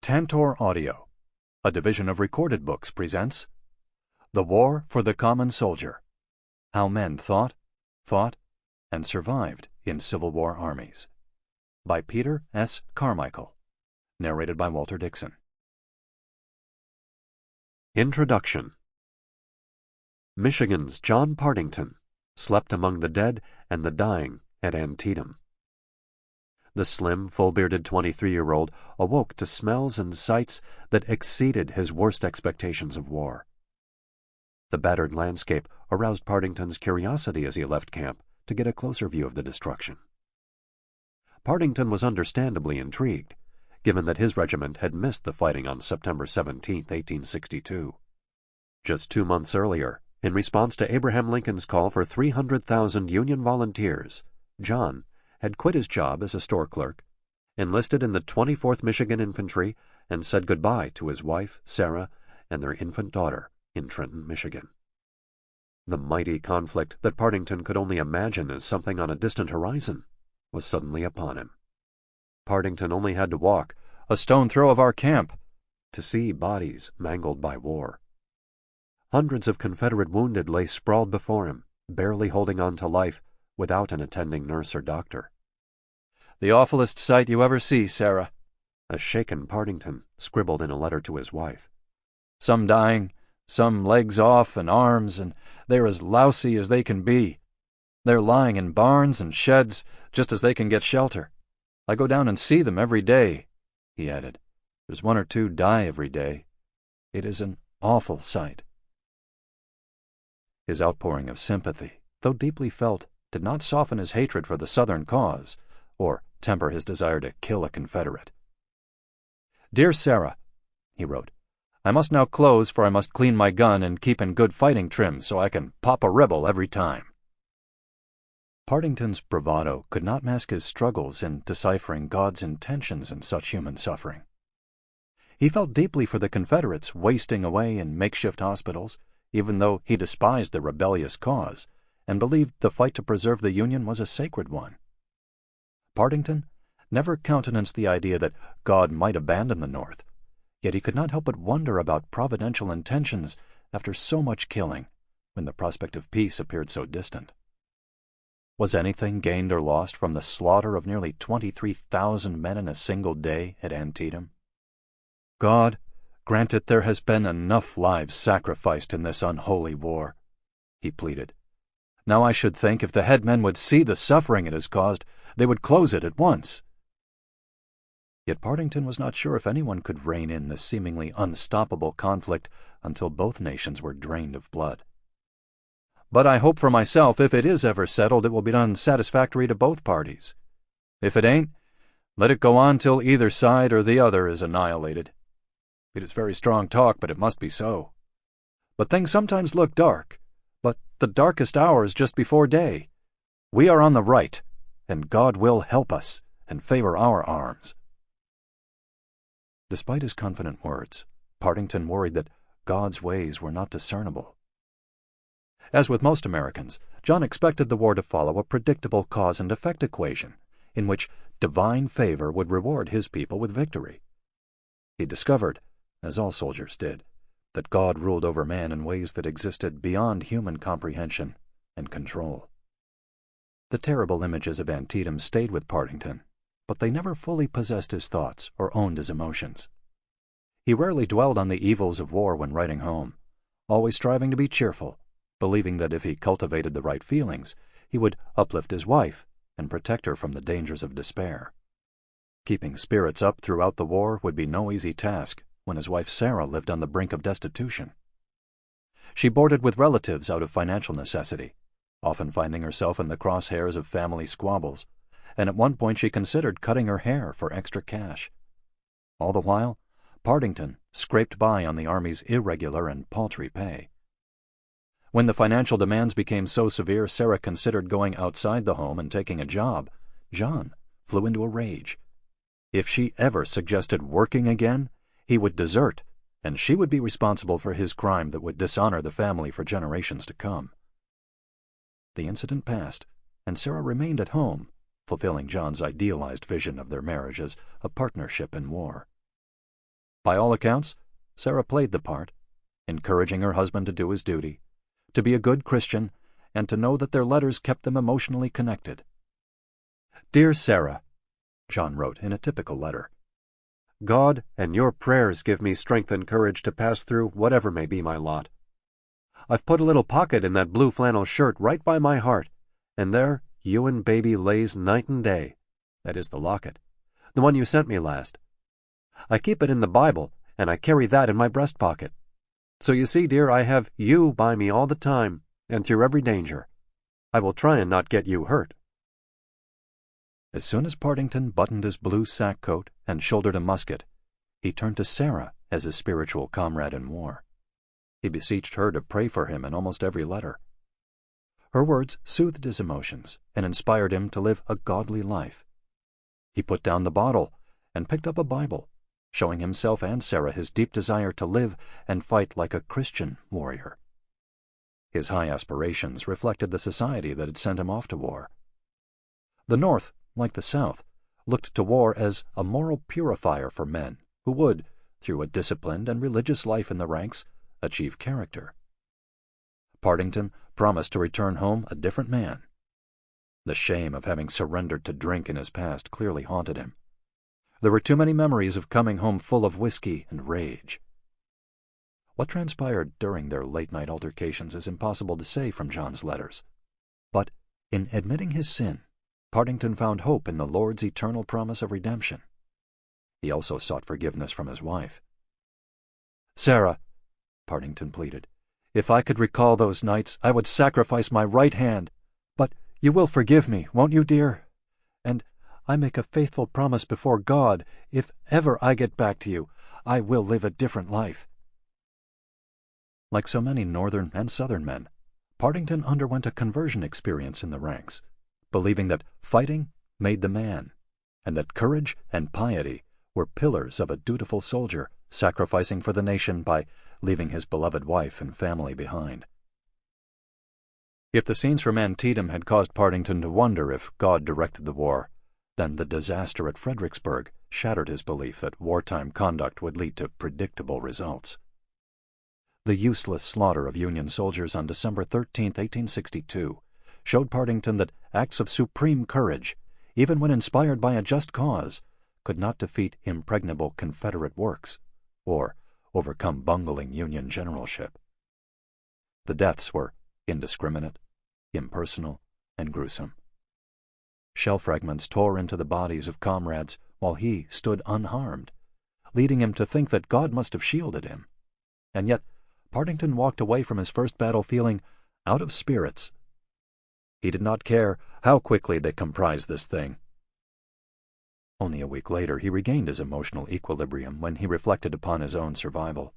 Tantor Audio, a division of Recorded Books, presents The War for the Common Soldier: How Men Thought, Fought, and Survived in Civil War Armies, by Peter S. Carmichael, narrated by Walter Dixon. Introduction. Michigan's John Partington slept among the dead and the dying at Antietam. The slim, full-bearded 23-year-old awoke to smells and sights that exceeded his worst expectations of war. The battered landscape aroused Partington's curiosity as he left camp to get a closer view of the destruction. Partington was understandably intrigued, given that his regiment had missed the fighting on September 17, 1862. Just 2 months earlier, in response to Abraham Lincoln's call for 300,000 Union volunteers, John had quit his job as a store clerk, enlisted in the 24th Michigan Infantry, and said goodbye to his wife, Sarah, and their infant daughter in Trenton, Michigan. The mighty conflict that Partington could only imagine as something on a distant horizon was suddenly upon him. Partington only had to walk a stone throw of our camp to see bodies mangled by war. Hundreds of Confederate wounded lay sprawled before him, barely holding on to life, without an attending nurse or doctor. "The awfulest sight you ever see, Sarah," a shaken Partington scribbled in a letter to his wife. "Some dying, some legs off and arms, and they're as lousy as they can be. They're lying in barns and sheds just as they can get shelter. I go down and see them every day," he added. "There's 1 or 2 die every day. It is an awful sight." His outpouring of sympathy, though deeply felt, did not soften his hatred for the Southern cause, or temper his desire to kill a Confederate. "Dear Sarah," he wrote, "I must now close, for I must clean my gun and keep in good fighting trim so I can pop a rebel every time." Partington's bravado could not mask his struggles in deciphering God's intentions in such human suffering. He felt deeply for the Confederates wasting away in makeshift hospitals, even though he despised the rebellious cause and believed the fight to preserve the Union was a sacred one. Partington never countenanced the idea that God might abandon the North, yet he could not help but wonder about providential intentions after so much killing, when the prospect of peace appeared so distant. Was anything gained or lost from the slaughter of nearly 23,000 men in a single day at Antietam? "God, grant it there has been enough lives sacrificed in this unholy war," he pleaded. "Now I should think if the headmen would see the suffering it has caused, they would close it at once." Yet Partington was not sure if anyone could rein in this seemingly unstoppable conflict until both nations were drained of blood. "But I hope for myself, if it is ever settled, it will be done satisfactory to both parties. If it ain't, let it go on till either side or the other is annihilated. It is very strong talk, but it must be so. But things sometimes look dark, but the darkest hour is just before day. We are on the right, and God will help us and favor our arms." Despite his confident words, Partington worried that God's ways were not discernible. As with most Americans, John expected the war to follow a predictable cause and effect equation, in which divine favor would reward his people with victory. He discovered, as all soldiers did, that God ruled over man in ways that existed beyond human comprehension and control. The terrible images of Antietam stayed with Partington, but they never fully possessed his thoughts or owned his emotions. He rarely dwelled on the evils of war when writing home, always striving to be cheerful, believing that if he cultivated the right feelings, he would uplift his wife and protect her from the dangers of despair. Keeping spirits up throughout the war would be no easy task when his wife Sarah lived on the brink of destitution. She boarded with relatives out of financial necessity, often finding herself in the crosshairs of family squabbles, and at one point she considered cutting her hair for extra cash. All the while, Partington scraped by on the Army's irregular and paltry pay. When the financial demands became so severe Sarah considered going outside the home and taking a job, John flew into a rage. If she ever suggested working again, he would desert, and she would be responsible for his crime that would dishonor the family for generations to come. The incident passed, and Sarah remained at home, fulfilling John's idealized vision of their marriage as a partnership in war. By all accounts, Sarah played the part, encouraging her husband to do his duty, to be a good Christian, and to know that their letters kept them emotionally connected. Dear Sarah, John wrote in a typical letter, God and your prayers give me strength and courage to pass through whatever may be my lot. I've put a little pocket in that blue flannel shirt right by my heart, and there you and baby lays night and day. That is the locket, the one you sent me last. I keep it in the Bible, and I carry that in my breast pocket. So you see, dear, I have you by me all the time, and through every danger. I will try and not get you hurt. As soon as Partington buttoned his blue sack coat and shouldered a musket, he turned to Sarah as his spiritual comrade in war. He beseeched her to pray for him in almost every letter. Her words soothed his emotions and inspired him to live a godly life. He put down the bottle and picked up a Bible, showing himself and Sarah his deep desire to live and fight like a Christian warrior. His high aspirations reflected the society that had sent him off to war. The North, like the South, looked to war as a moral purifier for men who would, through a disciplined and religious life in the ranks, achieve character. Partington promised to return home a different man. The shame of having surrendered to drink in his past clearly haunted him. There were too many memories of coming home full of whiskey and rage. What transpired during their late-night altercations is impossible to say from John's letters. But in admitting his sin, Partington found hope in the Lord's eternal promise of redemption. He also sought forgiveness from his wife. "Sarah," Partington pleaded, "if I could recall those nights, I would sacrifice my right hand. But you will forgive me, won't you, dear? And I make a faithful promise before God, if ever I get back to you, I will live a different life." Like so many Northern and Southern men, Partington underwent a conversion experience in the ranks, believing that fighting made the man, and that courage and piety were pillars of a dutiful soldier sacrificing for the nation by leaving his beloved wife and family behind. If the scenes from Antietam had caused Partington to wonder if God directed the war, then the disaster at Fredericksburg shattered his belief that wartime conduct would lead to predictable results. The useless slaughter of Union soldiers on December 13, 1862, showed Partington that acts of supreme courage, even when inspired by a just cause, could not defeat impregnable Confederate works or overcome bungling Union generalship. The deaths were indiscriminate, impersonal, and gruesome. Shell fragments tore into the bodies of comrades while he stood unharmed, leading him to think that God must have shielded him. And yet Partington walked away from his first battle feeling out of spirits. He did not care how quickly they comprised this thing. Only a week later he regained his emotional equilibrium when he reflected upon his own survival.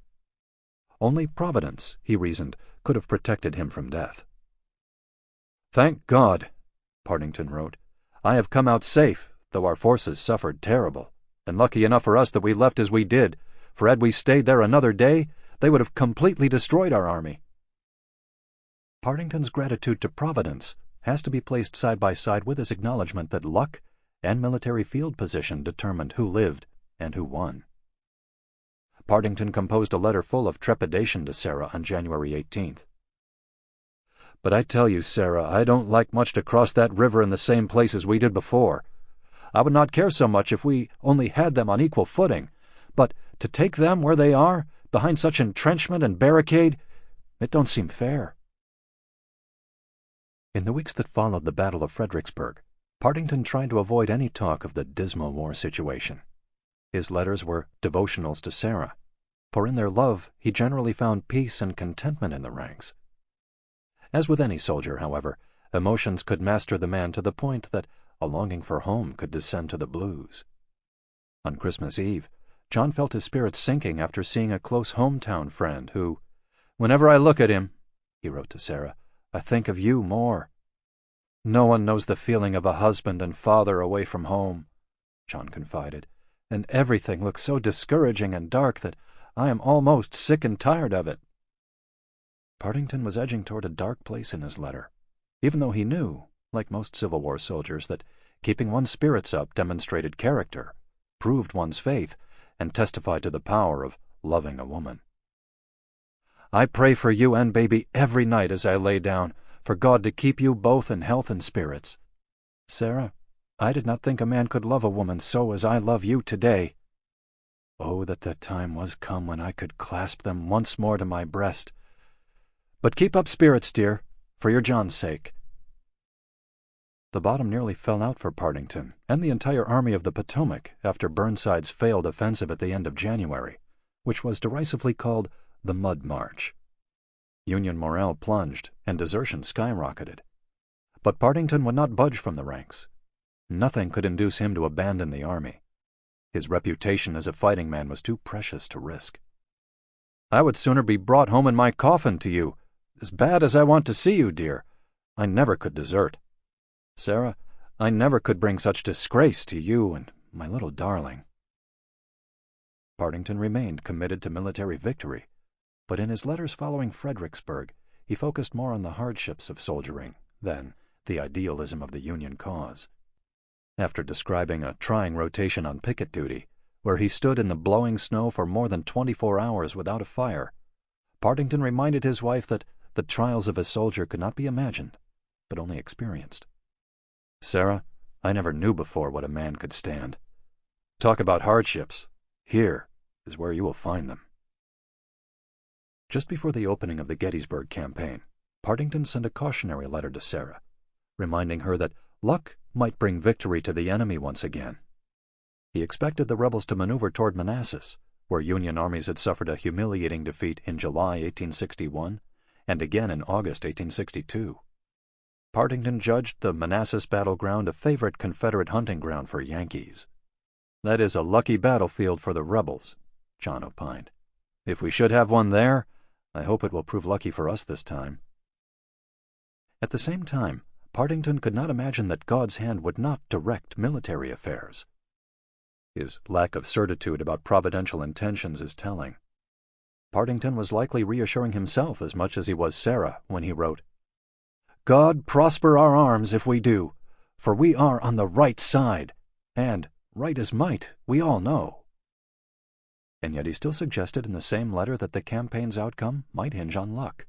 Only Providence, he reasoned, could have protected him from death. "Thank God," Partington wrote, "I have come out safe, though our forces suffered terrible, and lucky enough for us that we left as we did, for had we stayed there another day, they would have completely destroyed our army." Partington's gratitude to Providence has to be placed side by side with his acknowledgment that luck and military field position determined who lived and who won. Partington composed a letter full of trepidation to Sarah on January 18th. "But I tell you, Sarah, I don't like much to cross that river in the same place as we did before. I would not care so much if we only had them on equal footing, but to take them where they are, behind such entrenchment and barricade, it don't seem fair." In the weeks that followed the Battle of Fredericksburg, Partington tried to avoid any talk of the dismal war situation. His letters were devotionals to Sarah, for in their love he generally found peace and contentment in the ranks. As with any soldier, however, emotions could master the man to the point that a longing for home could descend to the blues. On Christmas Eve, John felt his spirits sinking after seeing a close hometown friend who, "Whenever I look at him," he wrote to Sarah, "I think of you more." "No one knows the feeling of a husband and father away from home," John confided, "and everything looks so discouraging and dark that I am almost sick and tired of it." Partington was edging toward a dark place in his letter, even though he knew, like most Civil War soldiers, that keeping one's spirits up demonstrated character, proved one's faith, and testified to the power of loving a woman. "I pray for you and baby every night as I lay down, for God to keep you both in health and spirits. Sarah, I did not think a man could love a woman so as I love you today. Oh, that the time was come when I could clasp them once more to my breast. But keep up spirits, dear, for your John's sake." The bottom nearly fell out for Partington and the entire Army of the Potomac after Burnside's failed offensive at the end of January, which was derisively called the Mud March. Union morale plunged and desertion skyrocketed. But Partington would not budge from the ranks. Nothing could induce him to abandon the army. His reputation as a fighting man was too precious to risk. "I would sooner be brought home in my coffin to you, as bad as I want to see you, dear. I never could desert. Sarah, I never could bring such disgrace to you and my little darling." Partington remained committed to military victory, but in his letters following Fredericksburg, he focused more on the hardships of soldiering than the idealism of the Union cause. After describing a trying rotation on picket duty, where he stood in the blowing snow for more than 24 hours without a fire, Partington reminded his wife that the trials of a soldier could not be imagined, but only experienced. "Sarah, I never knew before what a man could stand. Talk about hardships. Here is where you will find them." Just before the opening of the Gettysburg campaign, Partington sent a cautionary letter to Sarah, reminding her that luck might bring victory to the enemy once again. He expected the rebels to maneuver toward Manassas, where Union armies had suffered a humiliating defeat in July 1861 and again in August 1862. Partington judged the Manassas battleground a favorite Confederate hunting ground for Yankees. "That is a lucky battlefield for the rebels," John opined. "If we should have one there, I hope it will prove lucky for us this time." At the same time, Partington could not imagine that God's hand would not direct military affairs. His lack of certitude about providential intentions is telling. Partington was likely reassuring himself as much as he was Sarah when he wrote, "God prosper our arms if we do, for we are on the right side, and right as might, we all know." And yet he still suggested in the same letter that the campaign's outcome might hinge on luck.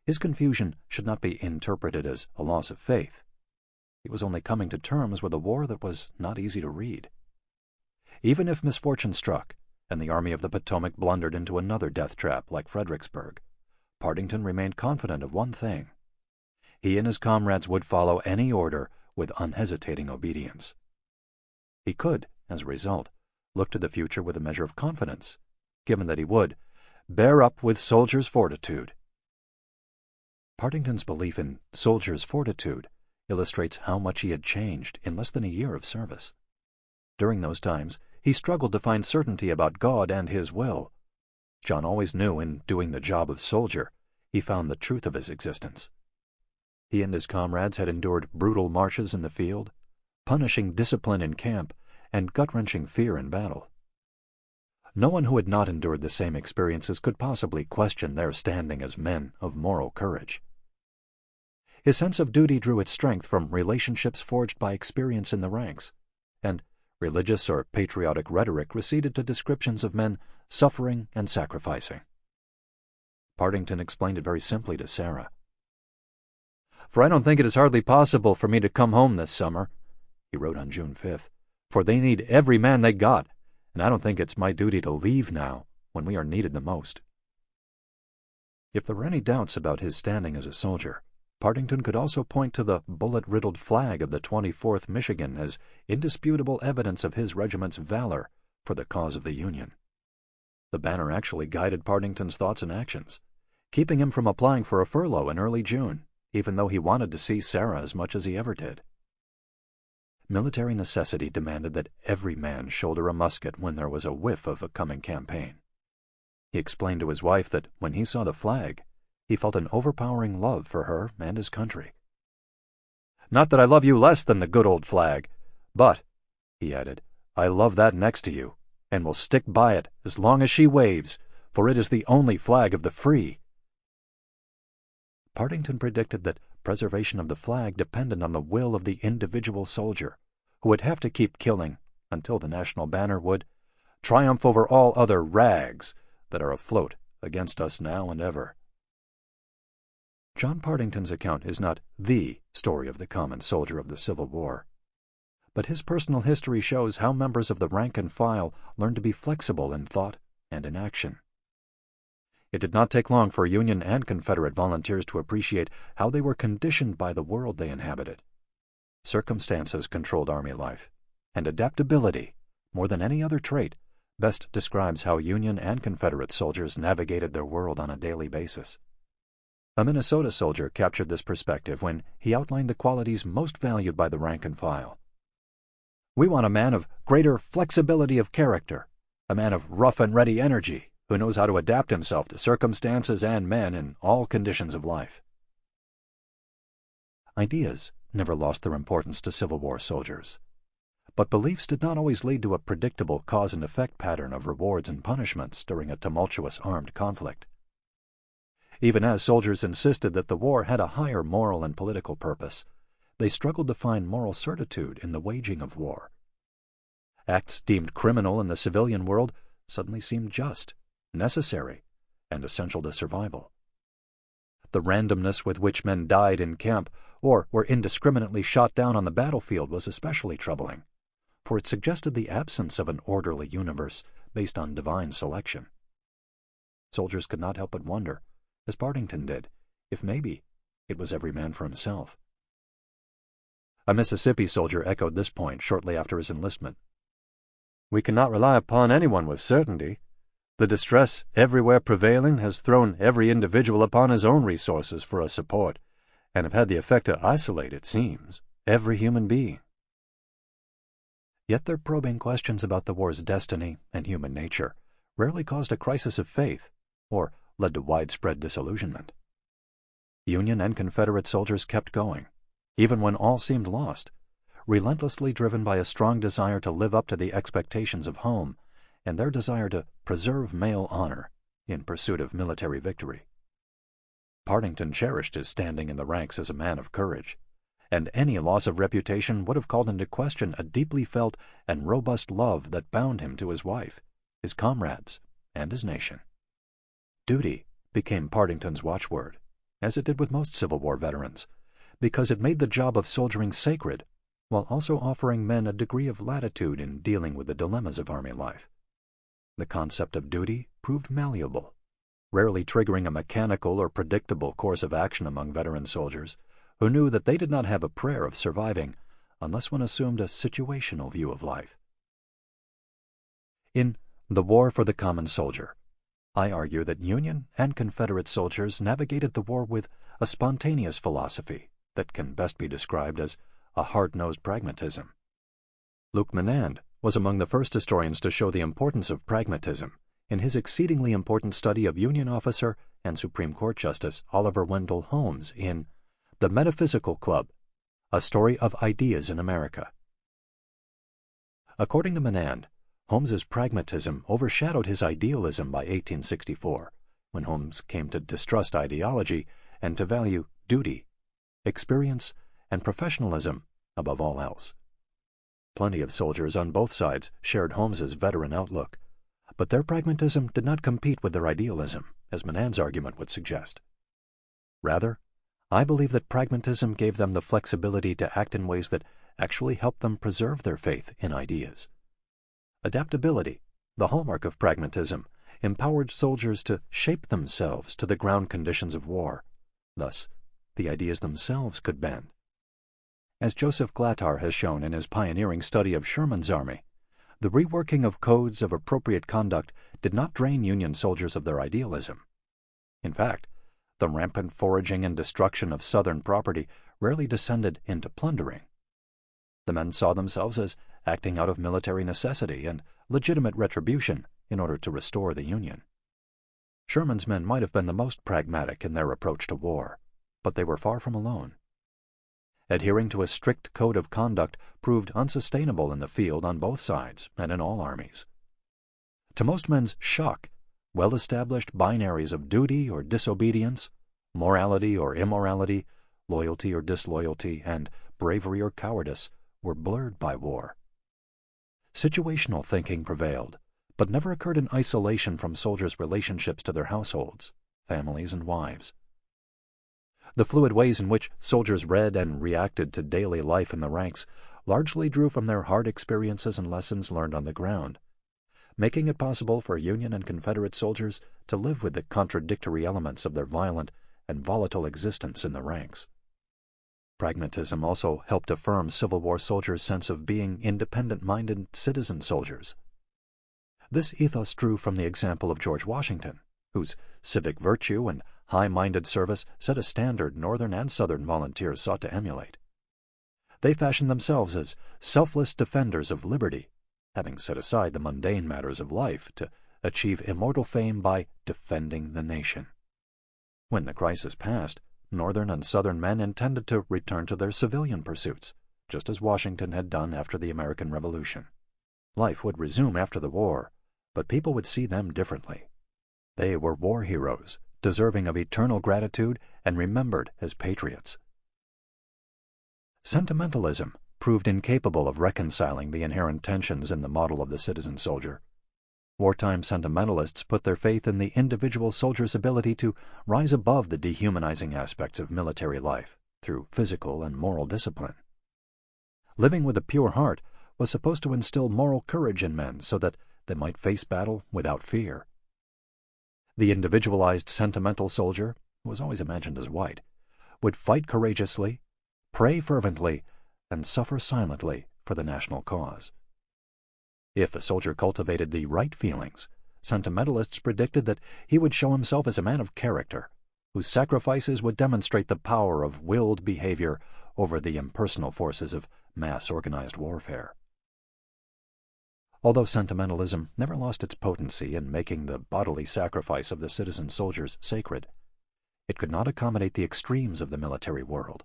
His confusion should not be interpreted as a loss of faith. He was only coming to terms with a war that was not easy to read. Even if misfortune struck, and the Army of the Potomac blundered into another death trap like Fredericksburg, Partington remained confident of one thing. He and his comrades would follow any order with unhesitating obedience. He could, as a result, look to the future with a measure of confidence, given that he would bear up with soldiers' fortitude. Partington's belief in soldiers' fortitude illustrates how much he had changed in less than a year of service. During those times, he struggled to find certainty about God and His will. John always knew in doing the job of soldier, he found the truth of his existence. He and his comrades had endured brutal marches in the field, punishing discipline in camp, and gut-wrenching fear in battle. No one who had not endured the same experiences could possibly question their standing as men of moral courage. His sense of duty drew its strength from relationships forged by experience in the ranks, and religious or patriotic rhetoric receded to descriptions of men suffering and sacrificing. Partington explained it very simply to Sarah. "For I don't think it is hardly possible for me to come home this summer," he wrote on June 5th, "for they need every man they got, and I don't think it's my duty to leave now, when we are needed the most." If there were any doubts about his standing as a soldier, Partington could also point to the bullet-riddled flag of the 24th Michigan as indisputable evidence of his regiment's valor for the cause of the Union. The banner actually guided Partington's thoughts and actions, keeping him from applying for a furlough in early June, even though he wanted to see Sarah as much as he ever did. Military necessity demanded that every man shoulder a musket when there was a whiff of a coming campaign. He explained to his wife that when he saw the flag, he felt an overpowering love for her and his country. "Not that I love you less than the good old flag, but," he added, "I love that next to you, and will stick by it as long as she waves, for it is the only flag of the free." Partington predicted that preservation of the flag depended on the will of the individual soldier, who would have to keep killing until the national banner would, triumph over all other rags that are afloat against us now and ever. John Partington's account is not the story of the common soldier of the Civil War, but his personal history shows how members of the rank and file learned to be flexible in thought and in action. It did not take long for Union and Confederate volunteers to appreciate how they were conditioned by the world they inhabited. Circumstances controlled Army life, and adaptability, more than any other trait, best describes how Union and Confederate soldiers navigated their world on a daily basis. A Minnesota soldier captured this perspective when he outlined the qualities most valued by the rank and file. "We want a man of greater flexibility of character, a man of rough-and-ready energy, who knows how to adapt himself to circumstances and men in all conditions of life." Ideas never lost their importance to Civil War soldiers, but beliefs did not always lead to a predictable cause-and-effect pattern of rewards and punishments during a tumultuous armed conflict. Even as soldiers insisted that the war had a higher moral and political purpose, they struggled to find moral certitude in the waging of war. Acts deemed criminal in the civilian world suddenly seemed just, necessary, and essential to survival. The randomness with which men died in camp or were indiscriminately shot down on the battlefield was especially troubling, for it suggested the absence of an orderly universe based on divine selection. Soldiers could not help but wonder, as Partington did, if maybe it was every man for himself. A Mississippi soldier echoed this point shortly after his enlistment. "We cannot rely upon anyone with certainty. The distress everywhere prevailing has thrown every individual upon his own resources for a support, and have had the effect to isolate, it seems, every human being." Yet their probing questions about the war's destiny and human nature rarely caused a crisis of faith or led to widespread disillusionment. Union and Confederate soldiers kept going, even when all seemed lost, relentlessly driven by a strong desire to live up to the expectations of home and their desire to preserve male honor in pursuit of military victory. Partington cherished his standing in the ranks as a man of courage, and any loss of reputation would have called into question a deeply felt and robust love that bound him to his wife, his comrades, and his nation. Duty became Partington's watchword, as it did with most Civil War veterans, because it made the job of soldiering sacred, while also offering men a degree of latitude in dealing with the dilemmas of Army life. The concept of duty proved malleable, rarely triggering a mechanical or predictable course of action among veteran soldiers who knew that they did not have a prayer of surviving unless one assumed a situational view of life. In The War for the Common Soldier, I argue that Union and Confederate soldiers navigated the war with a spontaneous philosophy that can best be described as a hard-nosed pragmatism. Luke Menand was among the first historians to show the importance of pragmatism in his exceedingly important study of Union officer and Supreme Court Justice Oliver Wendell Holmes in The Metaphysical Club, A Story of Ideas in America. According to Menand, Holmes's pragmatism overshadowed his idealism by 1864, when Holmes came to distrust ideology and to value duty, experience, and professionalism above all else. Plenty of soldiers on both sides shared Holmes's veteran outlook, but their pragmatism did not compete with their idealism, as Menand's argument would suggest. Rather, I believe that pragmatism gave them the flexibility to act in ways that actually helped them preserve their faith in ideas. Adaptability, the hallmark of pragmatism, empowered soldiers to shape themselves to the ground conditions of war. Thus, the ideas themselves could bend. As Joseph Glatar has shown in his pioneering study of Sherman's army, the reworking of codes of appropriate conduct did not drain Union soldiers of their idealism. In fact, the rampant foraging and destruction of Southern property rarely descended into plundering. The men saw themselves as acting out of military necessity and legitimate retribution in order to restore the Union. Sherman's men might have been the most pragmatic in their approach to war, but they were far from alone. Adhering to a strict code of conduct proved unsustainable in the field on both sides and in all armies. To most men's shock, well-established binaries of duty or disobedience, morality or immorality, loyalty or disloyalty, and bravery or cowardice were blurred by war. Situational thinking prevailed, but never occurred in isolation from soldiers' relationships to their households, families, and wives. The fluid ways in which soldiers read and reacted to daily life in the ranks largely drew from their hard experiences and lessons learned on the ground, making it possible for Union and Confederate soldiers to live with the contradictory elements of their violent and volatile existence in the ranks. Pragmatism also helped affirm Civil War soldiers' sense of being independent-minded citizen soldiers. This ethos drew from the example of George Washington, whose civic virtue and high-minded service set a standard Northern and Southern volunteers sought to emulate. They fashioned themselves as selfless defenders of liberty, having set aside the mundane matters of life to achieve immortal fame by defending the nation. When the crisis passed, Northern and Southern men intended to return to their civilian pursuits, just as Washington had done after the American Revolution. Life would resume after the war, but people would see them differently. They were war heroes, deserving of eternal gratitude and remembered as patriots. Sentimentalism proved incapable of reconciling the inherent tensions in the model of the citizen soldier. Wartime sentimentalists put their faith in the individual soldier's ability to rise above the dehumanizing aspects of military life through physical and moral discipline. Living with a pure heart was supposed to instill moral courage in men so that they might face battle without fear. The individualized sentimental soldier, who was always imagined as white, would fight courageously, pray fervently, and suffer silently for the national cause. If a soldier cultivated the right feelings, sentimentalists predicted that he would show himself as a man of character, whose sacrifices would demonstrate the power of willed behavior over the impersonal forces of mass-organized warfare. Although sentimentalism never lost its potency in making the bodily sacrifice of the citizen soldiers sacred, it could not accommodate the extremes of the military world,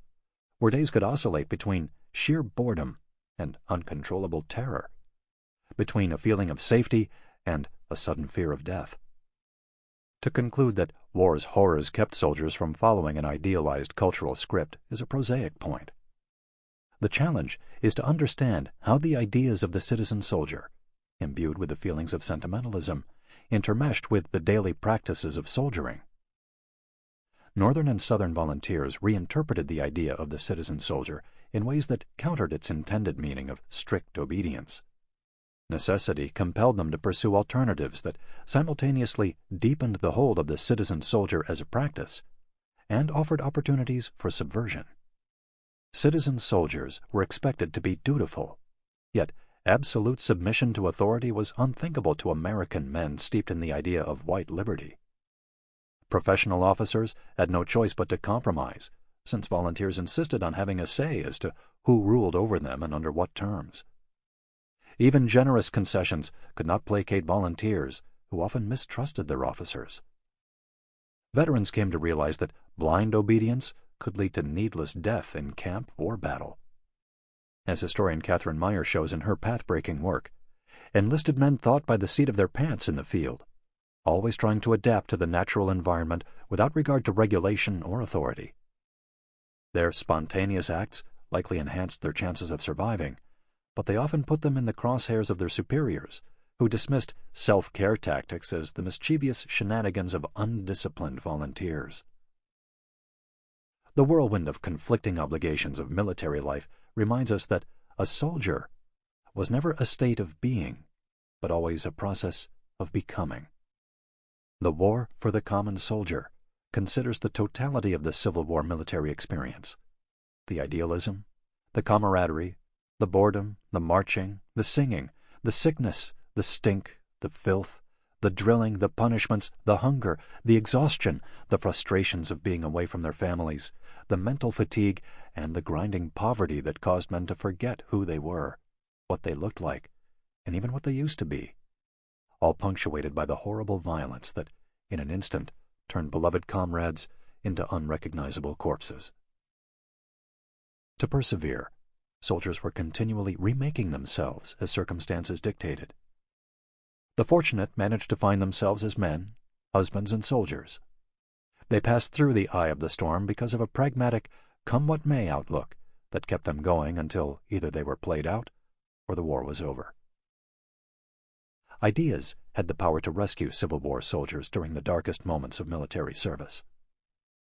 where days could oscillate between sheer boredom and uncontrollable terror, between a feeling of safety and a sudden fear of death. To conclude that war's horrors kept soldiers from following an idealized cultural script is a prosaic point. The challenge is to understand how the ideas of the citizen soldier, imbued with the feelings of sentimentalism, intermeshed with the daily practices of soldiering. Northern and Southern volunteers reinterpreted the idea of the citizen soldier in ways that countered its intended meaning of strict obedience. Necessity compelled them to pursue alternatives that simultaneously deepened the hold of the citizen soldier as a practice and offered opportunities for subversion. Citizen soldiers were expected to be dutiful, yet absolute submission to authority was unthinkable to American men steeped in the idea of white liberty. Professional officers had no choice but to compromise, since volunteers insisted on having a say as to who ruled over them and under what terms. Even generous concessions could not placate volunteers, who often mistrusted their officers. Veterans came to realize that blind obedience could lead to needless death in camp or battle. As historian Catherine Meyer shows in her path-breaking work, enlisted men thought by the seat of their pants in the field, always trying to adapt to the natural environment without regard to regulation or authority. Their spontaneous acts likely enhanced their chances of surviving, but they often put them in the crosshairs of their superiors, who dismissed self-care tactics as the mischievous shenanigans of undisciplined volunteers. The whirlwind of conflicting obligations of military life reminds us that a soldier was never a state of being, but always a process of becoming. The war for the common soldier considers the totality of the Civil War military experience: the idealism, the camaraderie, the boredom, the marching, the singing, the sickness, the stink, the filth, the drilling, the punishments, the hunger, the exhaustion, the frustrations of being away from their families, the mental fatigue, and the grinding poverty that caused men to forget who they were, what they looked like, and even what they used to be, all punctuated by the horrible violence that, in an instant, turned beloved comrades into unrecognizable corpses. To persevere, soldiers were continually remaking themselves as circumstances dictated. The fortunate managed to find themselves as men, husbands, and soldiers. They passed through the eye of the storm because of a pragmatic, come-what-may outlook that kept them going until either they were played out or the war was over. Ideas had the power to rescue Civil War soldiers during the darkest moments of military service.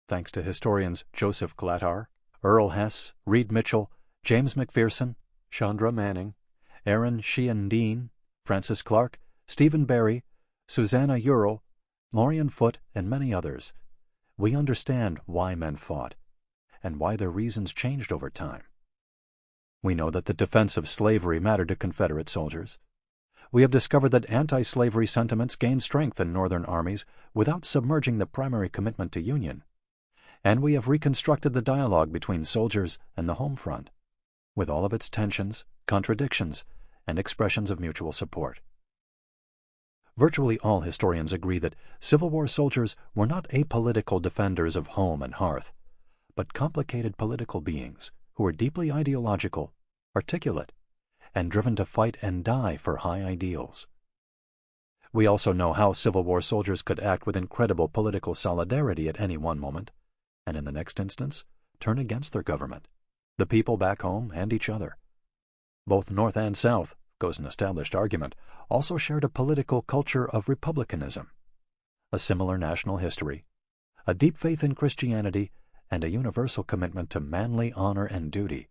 Thanks to historians Joseph Glatter, Earl Hess, Reed Mitchell, James McPherson, Chandra Manning, Aaron Sheehan Dean, Francis Clark, Stephen Barry, Susanna Url, Lorian Foote, and many others, we understand why men fought and why their reasons changed over time. We know that the defense of slavery mattered to Confederate soldiers. We have discovered that anti-slavery sentiments gained strength in Northern armies without submerging the primary commitment to Union. And we have reconstructed the dialogue between soldiers and the home front, with all of its tensions, contradictions, and expressions of mutual support. Virtually all historians agree that Civil War soldiers were not apolitical defenders of home and hearth, but complicated political beings who were deeply ideological, articulate, and driven to fight and die for high ideals. We also know how Civil War soldiers could act with incredible political solidarity at any one moment, and in the next instance, turn against their government, the people back home, and each other. Both North and South, goes an established argument, also shared a political culture of republicanism, a similar national history, a deep faith in Christianity, and a universal commitment to manly honor and duty,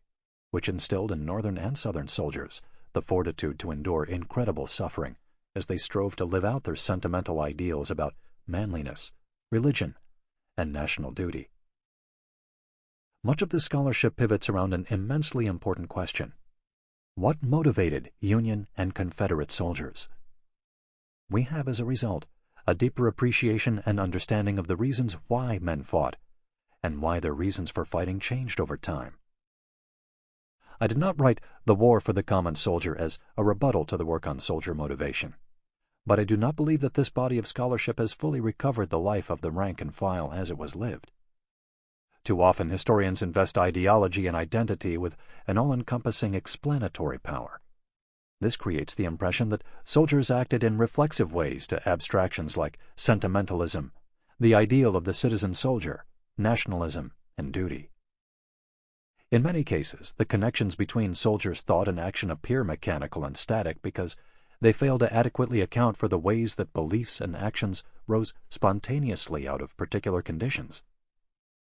which instilled in Northern and Southern soldiers the fortitude to endure incredible suffering as they strove to live out their sentimental ideals about manliness, religion, and national duty. Much of this scholarship pivots around an immensely important question. What motivated Union and Confederate soldiers? We have, as a result, a deeper appreciation and understanding of the reasons why men fought, and why their reasons for fighting changed over time. I did not write The War for the Common Soldier as a rebuttal to the work on soldier motivation, but I do not believe that this body of scholarship has fully recovered the life of the rank and file as it was lived. Too often historians invest ideology and identity with an all-encompassing explanatory power. This creates the impression that soldiers acted in reflexive ways to abstractions like sentimentalism, the ideal of the citizen soldier, nationalism, and duty. In many cases, the connections between soldiers' thought and action appear mechanical and static because they fail to adequately account for the ways that beliefs and actions rose spontaneously out of particular conditions.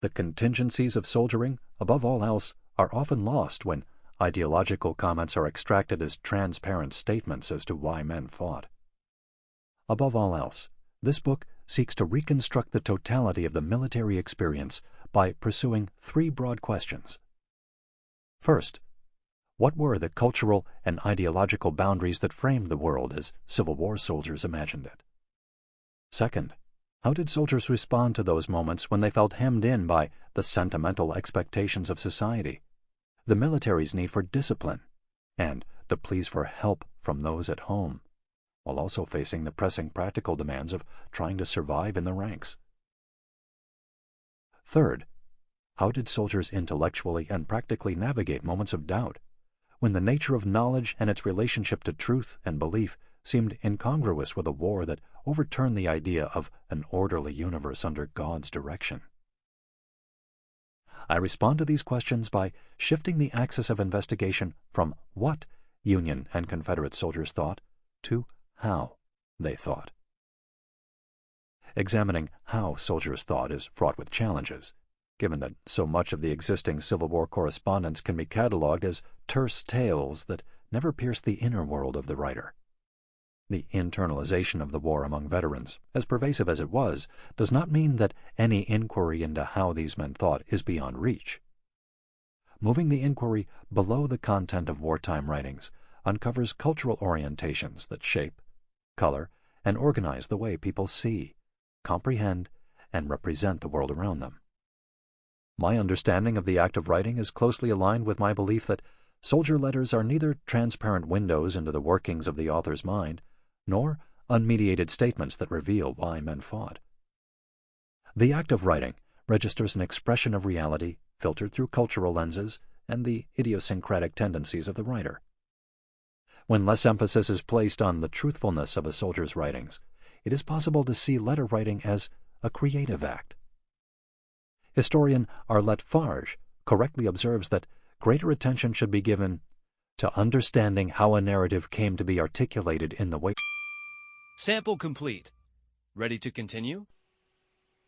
The contingencies of soldiering, above all else, are often lost when ideological comments are extracted as transparent statements as to why men fought. Above all else, this book seeks to reconstruct the totality of the military experience by pursuing three broad questions. First, what were the cultural and ideological boundaries that framed the world as Civil War soldiers imagined it? Second, how did soldiers respond to those moments when they felt hemmed in by the sentimental expectations of society, the military's need for discipline, and the pleas for help from those at home, while also facing the pressing practical demands of trying to survive in the ranks? Third, how did soldiers intellectually and practically navigate moments of doubt, when the nature of knowledge and its relationship to truth and belief seemed incongruous with a war that overturned the idea of an orderly universe under God's direction? I respond to these questions by shifting the axis of investigation from what Union and Confederate soldiers thought to how they thought. Examining how soldiers thought is fraught with challenges, given that so much of the existing Civil War correspondence can be cataloged as terse tales that never pierce the inner world of the writer. The internalization of the war among veterans, as pervasive as it was, does not mean that any inquiry into how these men thought is beyond reach. Moving the inquiry below the content of wartime writings uncovers cultural orientations that shape, color, and organize the way people see, comprehend, and represent the world around them. My understanding of the act of writing is closely aligned with my belief that soldier letters are neither transparent windows into the workings of the author's mind, nor unmediated statements that reveal why men fought. The act of writing registers an expression of reality filtered through cultural lenses and the idiosyncratic tendencies of the writer. When less emphasis is placed on the truthfulness of a soldier's writings, it is possible to see letter writing as a creative act. Historian Arlette Farge correctly observes that greater attention should be given to understanding how a narrative came to be articulated in the way Sample complete. Ready to continue?